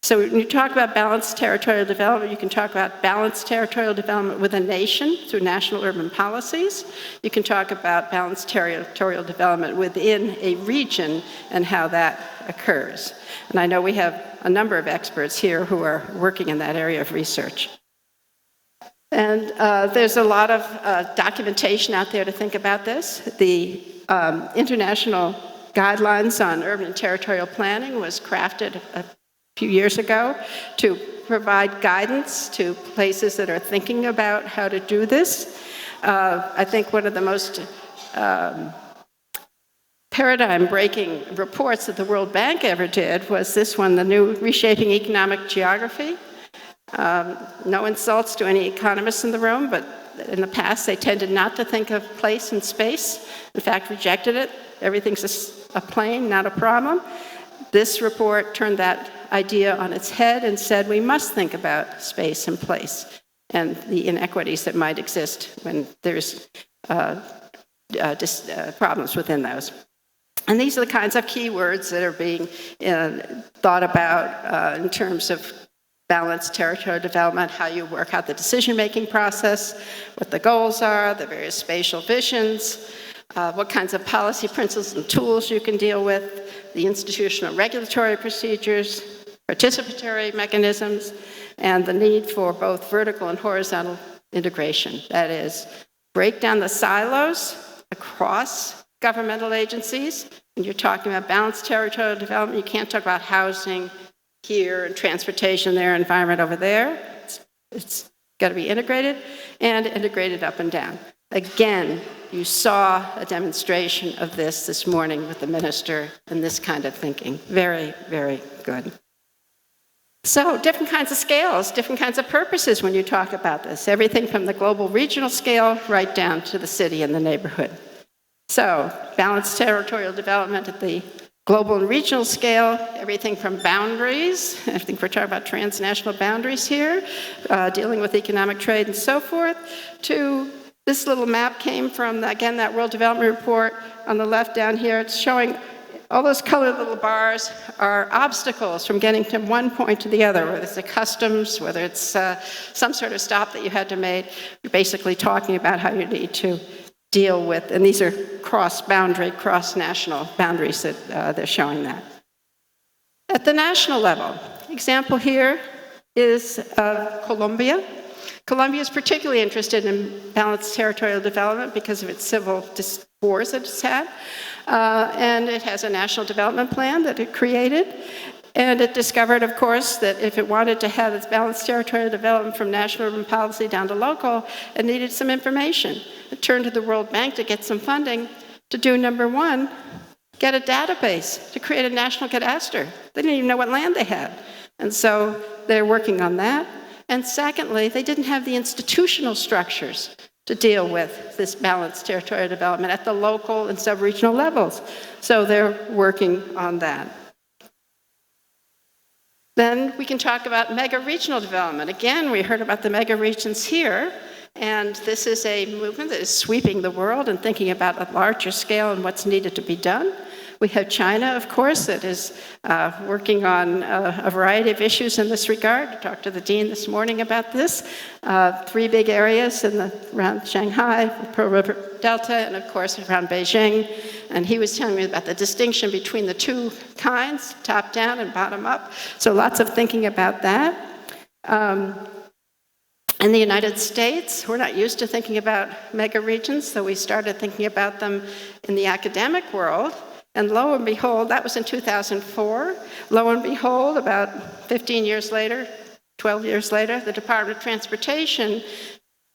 So when you talk about balanced territorial development, you can talk about balanced territorial development with a nation through national urban policies. You can talk about balanced territorial development within a region and how that occurs. And I know we have a number of experts here who are working in that area of research. And there's a lot of documentation out there to think about this. The International Guidelines on Urban and Territorial Planning was crafted a few years ago to provide guidance to places that are thinking about how to do this. I think one of the most paradigm-breaking reports that the World Bank ever did was this one, the new Reshaping Economic Geography. No insults to any economists in the room, but in the past they tended not to think of place and space. In fact, rejected it. Everything's a plane, not a problem. This report turned that idea on its head and said we must think about space and place and the inequities that might exist when there's problems within those. And these are the kinds of keywords that are being thought about in terms of balanced territorial development, how you work out the decision-making process, what the goals are, the various spatial visions, what kinds of policy principles and tools you can deal with, the institutional regulatory procedures, participatory mechanisms, and the need for both vertical and horizontal integration. That is, break down the silos across governmental agencies. When you're talking about balanced territorial development, you can't talk about housing here and transportation there, environment over there. It's got to be integrated and integrated up and down. Again, you saw a demonstration of this morning with the minister and this kind of thinking. Very, very good. So different kinds of scales, different kinds of purposes when you talk about this. Everything from the global regional scale right down to the city and the neighborhood. So balanced territorial development at the global and regional scale, everything from boundaries, I think we're talking about transnational boundaries here, dealing with economic trade and so forth, to this little map came from, again, that World Development Report on the left down here. It's showing all those colored little bars are obstacles from getting from one point to the other, whether it's the customs, whether it's some sort of stop that you had to make. You're basically talking about how you need to deal with, and these are cross-boundary, cross-national boundaries that they're showing that. At the national level, example here is Colombia. Colombia is particularly interested in balanced territorial development because of its civil wars that it's had. And it has a national development plan that it created. And it discovered, of course, that if it wanted to have its balanced territorial development from national urban policy down to local, it needed some information. It turned to the World Bank to get some funding to do, number one, get a database, to create a national cadastre. They didn't even know what land they had. And so they're working on that. And secondly, they didn't have the institutional structures to deal with this balanced territorial development at the local and sub-regional levels. So they're working on that. Then we can talk about mega-regional development. Again, we heard about the mega-regions here, and this is a movement that is sweeping the world and thinking about a larger scale and what's needed to be done. We have China, of course, that is working on a variety of issues in this regard. I talked to the dean this morning about this. 3 big areas around Shanghai, the Pearl River Delta, and of course around Beijing. And he was telling me about the distinction between the two kinds, top down and bottom up. So lots of thinking about that. In the United States, we're not used to thinking about mega regions, so we started thinking about them in the academic world. And lo and behold, that was in 2004. Lo and behold, about 15 years later, 12 years later, the Department of Transportation,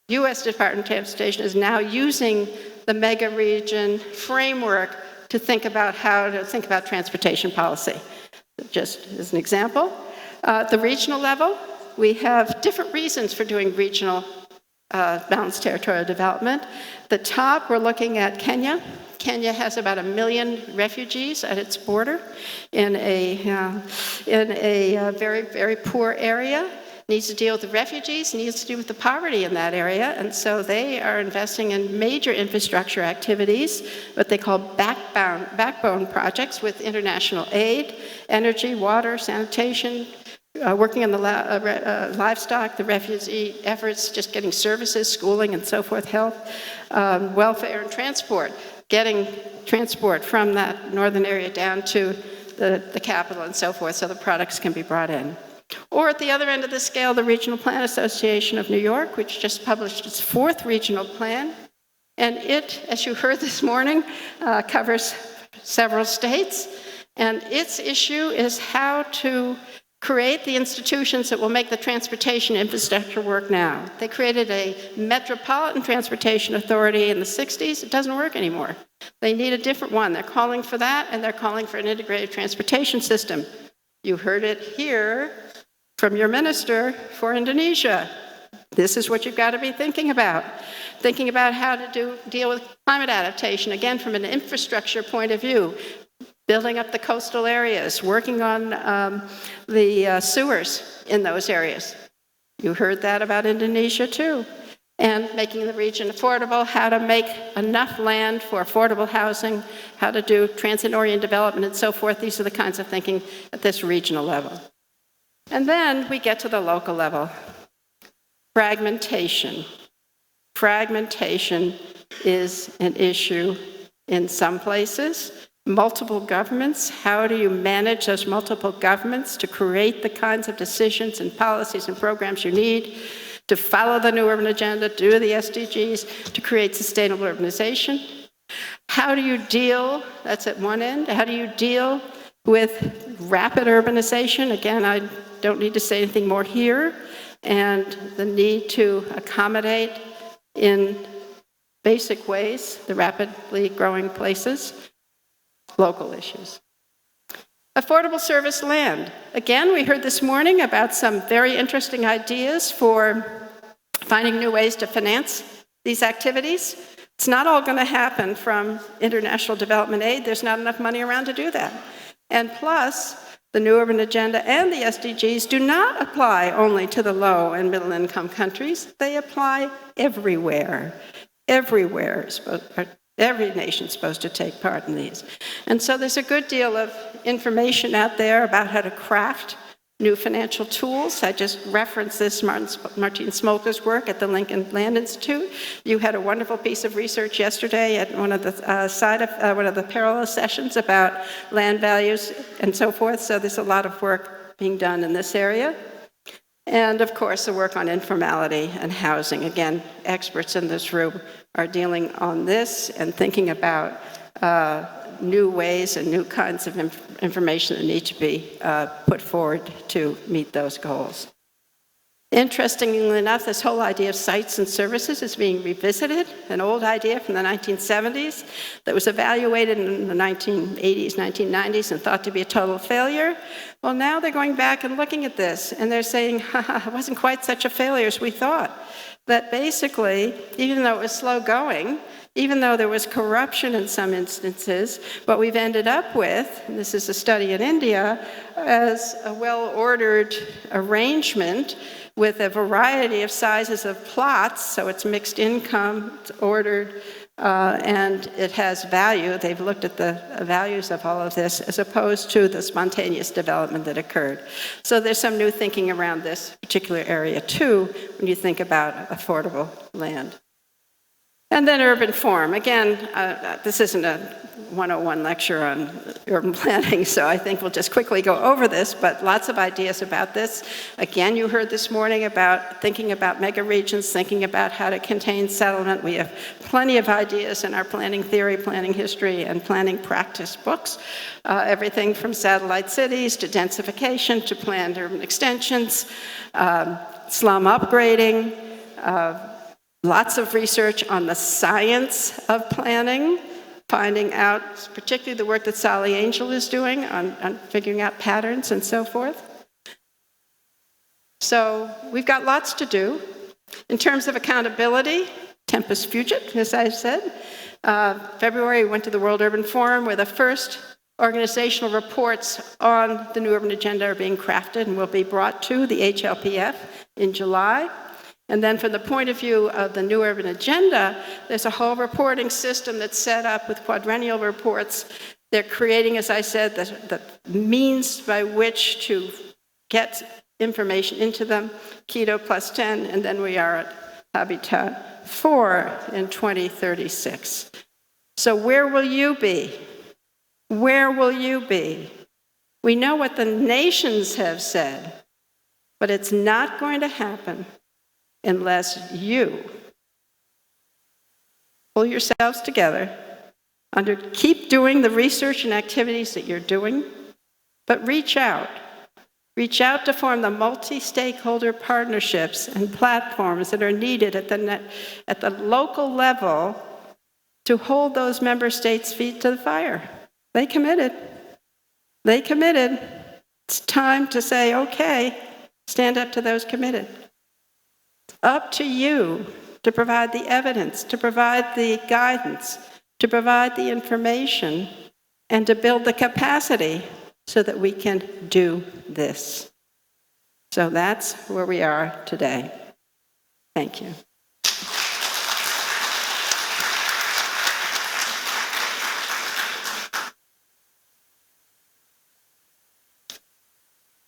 US Department of Transportation, is now using the mega region framework to think about how to think about transportation policy. Just as an example. At the regional level, we have different reasons for doing regional balanced territorial development. The top, we're looking at Kenya. Kenya has about 1 million refugees at its border in a very, very poor area. Needs to deal with the refugees, needs to deal with the poverty in that area, and so they are investing in major infrastructure activities, what they call backbone projects with international aid, energy, water, sanitation, working on the livestock, the refugee efforts, just getting services, schooling and so forth, health, welfare and transport, getting transport from that northern area down to the capital and so forth so the products can be brought in. Or at the other end of the scale, the Regional Plan Association of New York, which just published its 4th regional plan. And it, as you heard this morning, covers several states. And its issue is how to create the institutions that will make the transportation infrastructure work now. They created a Metropolitan Transportation Authority in the 60s. It doesn't work anymore. They need a different one. They're calling for that, and they're calling for an integrated transportation system. You heard it here from your minister for Indonesia. This is what you've got to be thinking about. Thinking about how to deal with climate adaptation, again, from an infrastructure point of view. Building up the coastal areas, working on the sewers in those areas. You heard that about Indonesia too. And making the region affordable, how to make enough land for affordable housing, how to do transit-oriented development and so forth. These are the kinds of thinking at this regional level. And then we get to the local level. Fragmentation. Fragmentation is an issue in some places. Multiple governments, how do you manage those multiple governments to create the kinds of decisions and policies and programs you need to follow the new urban agenda, do the SDGs, to create sustainable urbanization? How do you deal, that's at one end, how do you deal with rapid urbanization? Again, I don't need to say anything more here, and the need to accommodate in basic ways the rapidly growing places. Local issues. Affordable service land. Again, we heard this morning about some very interesting ideas for finding new ways to finance these activities. It's not all going to happen from international development aid. There's not enough money around to do that. And plus, the new urban agenda and the SDGs do not apply only to the low and middle income countries. They apply everywhere. Everywhere. Every nation's supposed to take part in these. And so there's a good deal of information out there about how to craft new financial tools. I just referenced this Martin Smolker's work at the Lincoln Land Institute. You had a wonderful piece of research yesterday at one of the one of the parallel sessions about land values and so forth. So there's a lot of work being done in this area. And of course, the work on informality and housing. Again, experts in this room are dealing on this and thinking about new ways and new kinds of information that need to be put forward to meet those goals. Interestingly enough, this whole idea of sites and services is being revisited, an old idea from the 1970s that was evaluated in the 1980s, 1990s, and thought to be a total failure. Well, now they're going back and looking at this, and they're saying, it wasn't quite such a failure as we thought. That basically, even though it was slow going, even though there was corruption in some instances, what we've ended up with, and this is a study in India, as a well-ordered arrangement with a variety of sizes of plots, so it's mixed income, it's ordered, and it has value. They've looked at the values of all of this as opposed to the spontaneous development that occurred. So there's some new thinking around this particular area too, when you think about affordable land. And then urban form. Again, this isn't a 101 lecture on urban planning, so I think we'll just quickly go over this, but lots of ideas about this. Again, you heard this morning about thinking about mega regions, thinking about how to contain settlement. We have plenty of ideas in our planning theory, planning history, and planning practice books. Everything from satellite cities to densification to planned urban extensions, slum upgrading, lots of research on the science of planning, finding out, particularly the work that Sally Angel is doing on figuring out patterns and so forth. So we've got lots to do. In terms of accountability, tempus fugit, as I said. February, we went to the World Urban Forum where the first organizational reports on the new urban agenda are being crafted and will be brought to the HLPF in July. And then from the point of view of the new urban agenda, there's a whole reporting system that's set up with quadrennial reports. They're creating, as I said, the means by which to get information into them, Keto plus 10, and then we are at Habitat 4 in 2036. So where will you be? Where will you be? We know what the nations have said, but it's not going to happen unless you pull yourselves together, keep doing the research and activities that you're doing, but reach out. Reach out to form the multi-stakeholder partnerships and platforms that are needed at the local level to hold those member states' feet to the fire. They committed. They committed. It's time to say, okay, stand up to those committed. It's up to you to provide the evidence, to provide the guidance, to provide the information, and to build the capacity so that we can do this. So that's where we are today. Thank you.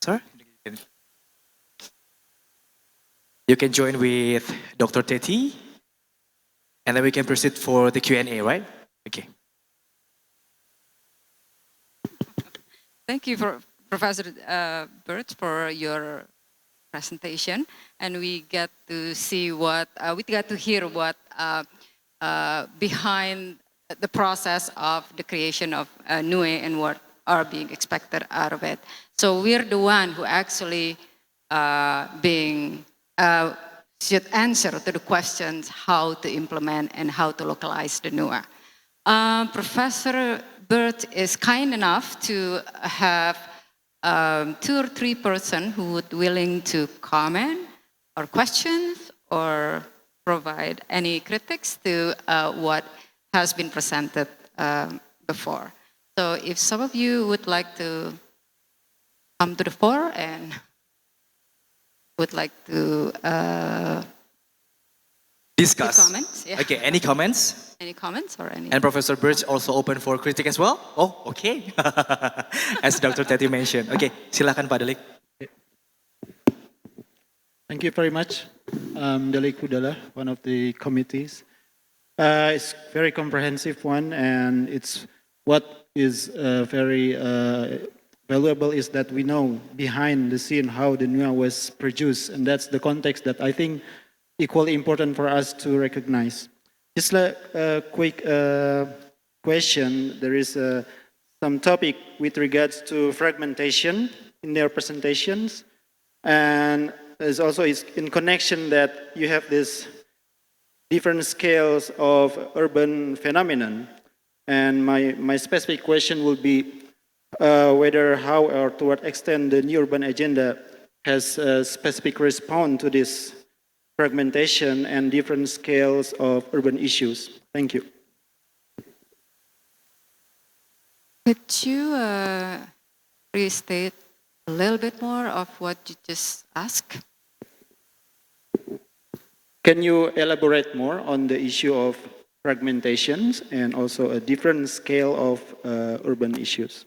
Sir? You can join with Dr. Teti, and then we can proceed for the Q&A, right? Okay. Thank you, for Professor Birch, for your presentation, and we get to see what we got to hear what behind the process of the creation of NUE and what are being expected out of it. So we're the one who actually should answer to the questions how to implement and how to localize the NUE. Professor Birch is kind enough to have 2 or 3 persons who would willing to comment or questions or provide any critiques to what has been presented before. So if some of you would like to come to the fore and would like to discuss. Comments, yeah. Okay, any comments? Any comments or any? And Professor Birch also open for critic as well? Oh, okay. As Dr. Teti mentioned. Okay, silakan Pak Delik. Thank you very much. Delik Udala, one of the committees. It's a very comprehensive one, and it's what is very valuable is that we know behind the scene how the NUA was produced, and that's the context that I think equally important for us to recognize. Just a quick question. There is some topic with regards to fragmentation in their presentations, and there's also in connection that you have this different scales of urban phenomenon. And my specific question will be whether how or to what extent the new urban agenda has a specific response to this fragmentation and different scales of urban issues. Thank you. Could you restate a little bit more of what you just asked? Can you elaborate more on the issue of fragmentations and also a different scale of urban issues?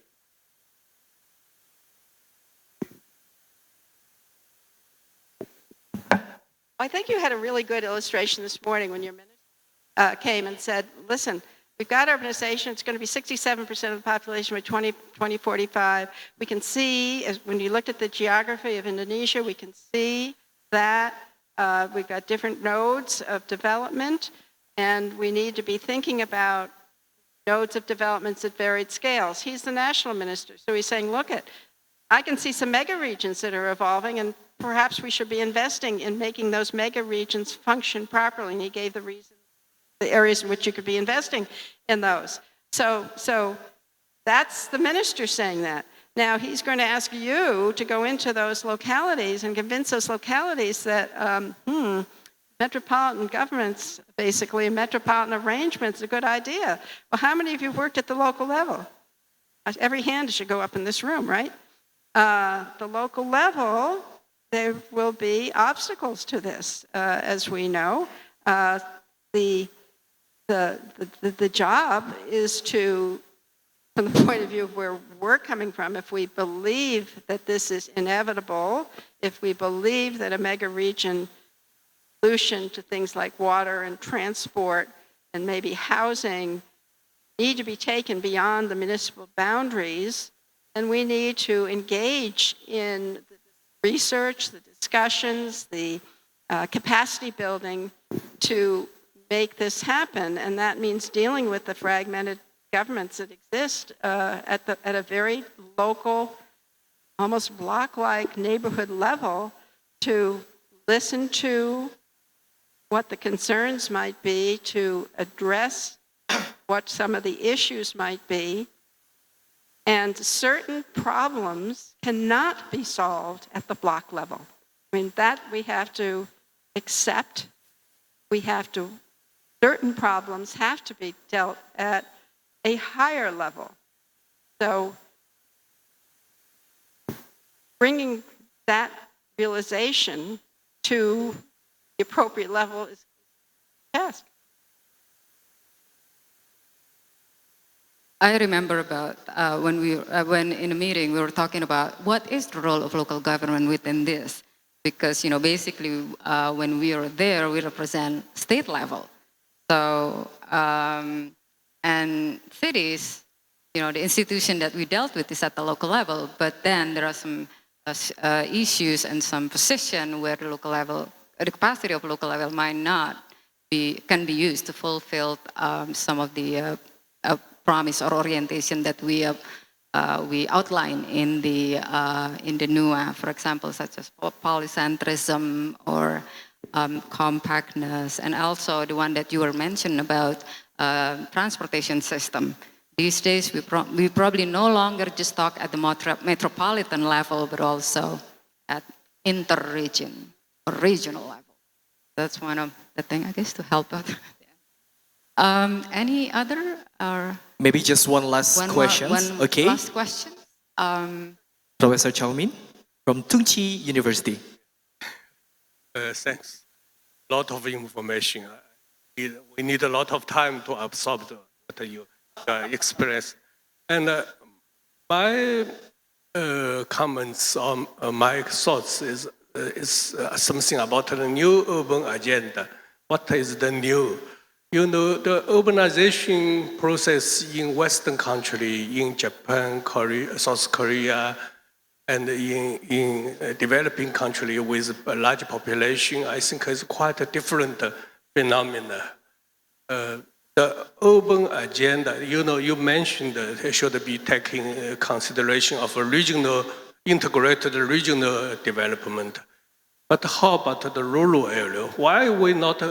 I think you had a really good illustration this morning when your minister came and said, listen, we've got urbanization, it's going to be 67% of the population by 2045. We can see, when you looked at the geography of Indonesia, we can see that we've got different nodes of development, and we need to be thinking about nodes of developments at varied scales. He's the national minister, so he's saying, look, I can see some mega regions that are evolving, and perhaps we should be investing in making those mega regions function properly. And he gave the reasons, the areas in which you could be investing in those. So that's the minister saying that. Now he's going to ask you to go into those localities and convince those localities that metropolitan governments, basically, and metropolitan arrangements is a good idea. Well, how many of you worked at the local level? Every hand should go up in this room, right? The local level, there will be obstacles to this, as we know. The job is to, from the point of view of where we're coming from, if we believe that this is inevitable, if we believe that a mega region solution to things like water and transport and maybe housing need to be taken beyond the municipal boundaries, then we need to engage in the research, the discussions, the capacity building to make this happen. And that means dealing with the fragmented governments that exist at a very local, almost block-like neighborhood level, to listen to what the concerns might be, to address what some of the issues might be, and certain problems cannot be solved at the block level. I mean, that we have to accept. Certain problems have to be dealt at a higher level. So bringing that realization to the appropriate level is a task. I remember about when in a meeting we were talking about what is the role of local government within this, because basically when we are there we represent state level, so and cities, the institution that we dealt with is at the local level, but then there are some issues and some position where the local level, the capacity of local level might not can be used to fulfill some of the promise or orientation that we outline in the NUA, for example, such as polycentrism or compactness, and also the one that you were mentioning about transportation system. These days, we probably no longer just talk at the metropolitan level, but also at inter-region or regional level. That's one of the things, I guess, to help out. Any other? Or maybe just one last question. Okay. Last question. Professor Chao-Min from Tung Chi University. Thanks. A lot of information. We need a lot of time to absorb what you expressed. And my comments or my thoughts is something about the new urban agenda. What is the new? The urbanization process in Western country, in Japan, Korea, South Korea, and in developing country with a large population, I think is quite a different phenomena. The urban agenda, you mentioned it should be taking consideration of a regional, integrated regional development. But how about the rural area? Why we not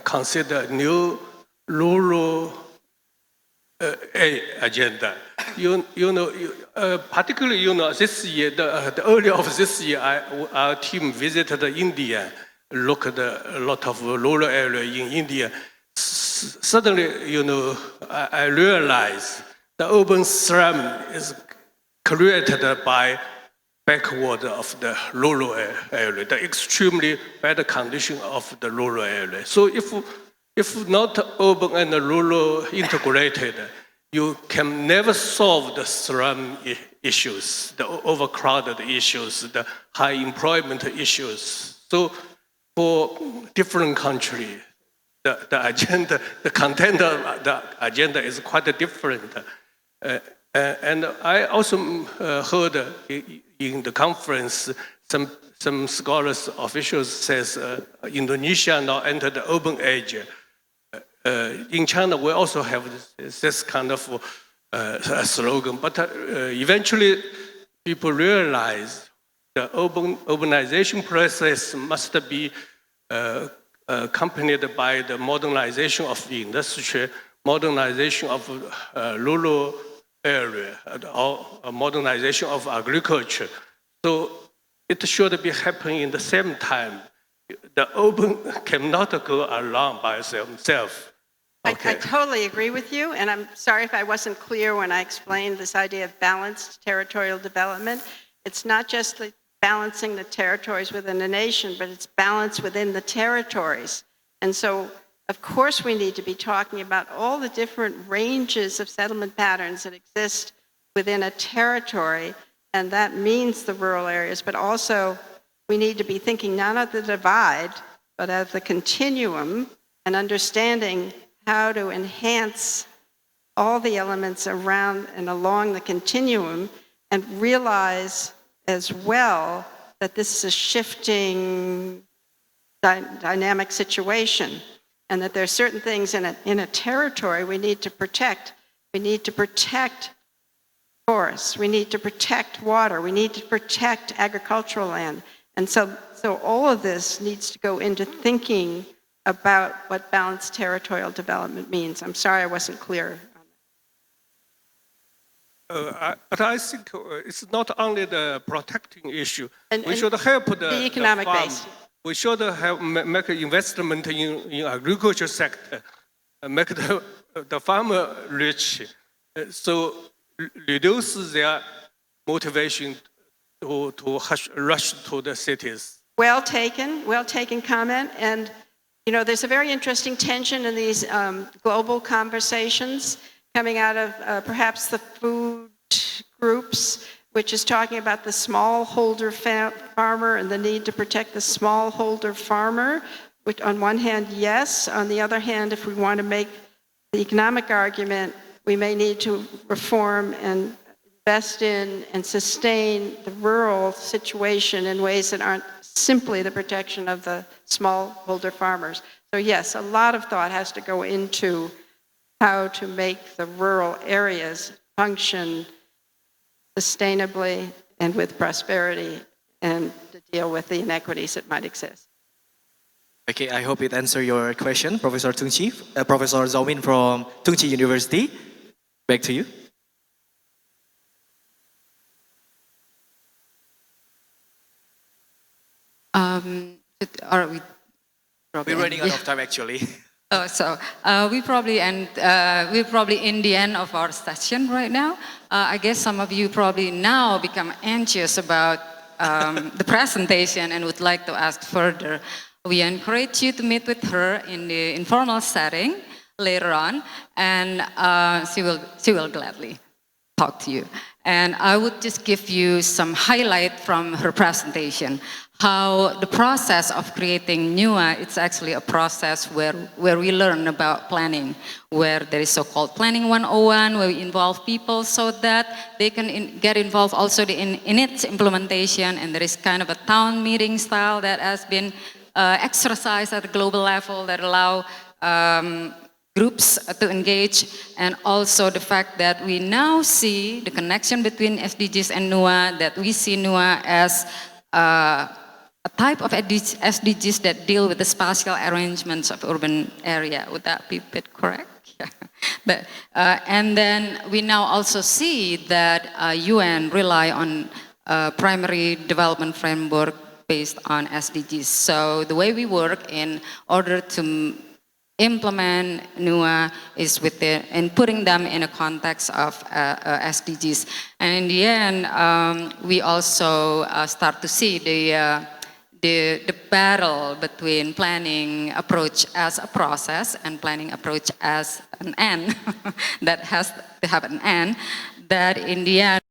consider new rural agenda? Particularly, this year, the earlier of this year, our team visited India, looked at a lot of rural area in India. Suddenly, I realized the urban slum is created by backward of the rural area, the extremely bad condition of the rural area. So if not urban and rural integrated, you can never solve the slum issues, the overcrowded issues, the high employment issues. So for different countries, the agenda, the content of the agenda is quite different. And I also heard in the conference some scholars, officials says Indonesia now entered the urban age. In China, we also have this kind of slogan, but eventually people realize the urbanization process must be accompanied by the modernization of the industry, modernization of rural area, or modernization of agriculture. So it should be happening in the same time. The urban cannot go along by themselves. Okay. I totally agree with you, and I'm sorry if I wasn't clear when I explained this idea of balanced territorial development. It's not just balancing the territories within the nation, but it's balance within the territories. And so, of course, we need to be talking about all the different ranges of settlement patterns that exist within a territory, and that means the rural areas, but also we need to be thinking not of the divide, but of the continuum, and understanding how to enhance all the elements around and along the continuum, and realize as well that this is a shifting dynamic situation, and that there are certain things in a territory we need to protect. We need to protect forests, we need to protect water, we need to protect agricultural land. And so all of this needs to go into thinking about what balanced territorial development means. I'm sorry I wasn't clear. But I think it's not only the protecting issue. And- we and should help the economic farm. base. We should have make investment in agriculture sector, make the farmer rich, so reduce their motivation to rush to the cities. Well taken comment. And, you know, there's a very interesting tension in these global conversations coming out of perhaps the food groups, which is talking about the smallholder farmer and the need to protect the smallholder farmer, which on one hand, yes. On the other hand, if we want to make the economic argument, we may need to reform and invest in and sustain the rural situation in ways that aren't simply the protection of the smallholder farmers. So yes, a lot of thought has to go into how to make the rural areas function sustainably and with prosperity and to deal with the inequities that might exist. Okay, I hope it answered your question, Professor Tung-Chi. Professor Zhao Min from Tung-Chi University. Back to you. Are we? We're running out of time, actually. Oh, so we're probably in the end of our session right now. I guess some of you probably now become anxious about the presentation and would like to ask further. We encourage you to meet with her in the informal setting later on, and she will gladly talk to you. And I would just give you some highlight from her presentation. How the process of creating NUA, it's actually a process where we learn about planning, where there is so-called Planning 101, where we involve people so that they can get involved also in its implementation, and there is kind of a town meeting style that has been exercised at the global level that allow groups to engage, and also the fact that we now see the connection between SDGs and NUA, that we see NUA as a type of SDGs that deal with the spatial arrangements of urban area. Would that be a bit correct? Yeah. But, and then we now also see that UN rely on primary development framework based on SDGs. So the way we work in order to implement NUA is in putting them in a context of SDGs. And in the end, we also start to see the battle between planning approach as a process and planning approach as an end that has to have an end, that in the end